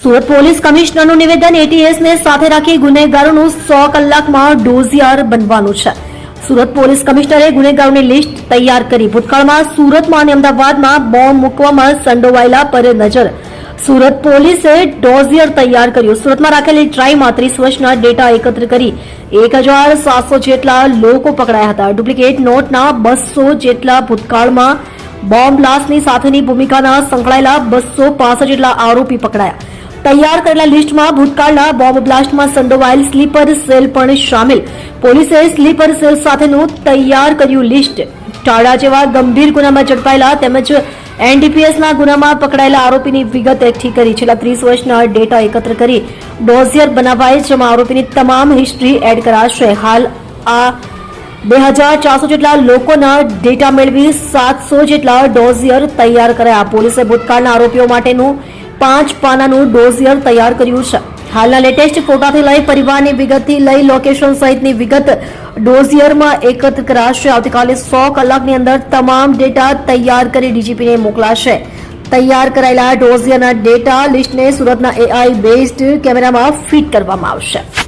Surat police કમિશનરનું નિવેદન એટીએસને સાથે રાખી ગુનેગારોનું 100 કલાકમાં ડોઝિયર બનવાનું છે। સુરત પોલીસ કમિશનરે ગુનેગારોની લિસ્ટ તૈયાર કરી ભૂતકાળમાં સુરતમાં અને અમદાવાદમાં બોમ્બ મૂકવામાં સંડોવાયેલા પર નજર। સુરત પોલીસે ડોઝિયર તૈયાર કર્યું। સુરતમાં રાખેલી ટ્રાયમાં 30 વર્ષના ડેટા એકત્ર કરી 1700 જેટલા લોકો પકડાયા હતા। ડુપ્લિકેટ નોટના 200 જેટલા ભૂતકાળમાં બોમ્બ બ્લાસ્ટની સાથેની ભૂમિકાના સંકળાયેલા 265 જેટલા આરોપી પકડાયા। તૈયાર કરેલા લિસ્ટમાં ભૂતકાળના બોમ્બ બ્લાસ્ટમાં સંડોવાયેલ સ્લીપર સેલ પણ શામેલ। પોલીસે સ્લીપર સેલ સાથેનું તૈયાર કર્યું લિસ્ટ। ટાડા જેવા ગંભીર ગુનામાં ઝડપાયેલા તેમજ એનડીપીએસના ગુનામાં પકડાયેલા આરોપીની વિગત એકઠી કરી છેલ્લા 30 વર્ષના ડેટા એકત્ર કરી ડોઝિયર બનાવાય, જેમાં આરોપીની તમામ હિસ્ટ્રી એડ કરાશે। હાલ આ 2400 જેટલા લોકોના ડેટા મેળવી 700 જેટલા ડોઝિયર તૈયાર કરાયા। પોલીસે ભૂતકાળના આરોપીઓ માટેનું 5 પાનાનું ડોઝિયર તૈયાર કર્યું છે। હાલના લેટેસ્ટ ફોટાથી લઈ પરિવારની વિગતથી લઈ લોકેશન સહિતની વિગત ડોઝિયરમાં એકત્ર કરાશે। આવતીકાલે 100 કલાકની અંદર તમામ ડેટા તૈયાર કરી ડીજીપીને મોકલાશે। તૈયાર કરાયેલા ડોઝિયરના ડેટા લિસ્ટને સુરતના એઆઈ બેઝડ કેમેરામાં ફીટ કરવામાં આવશે।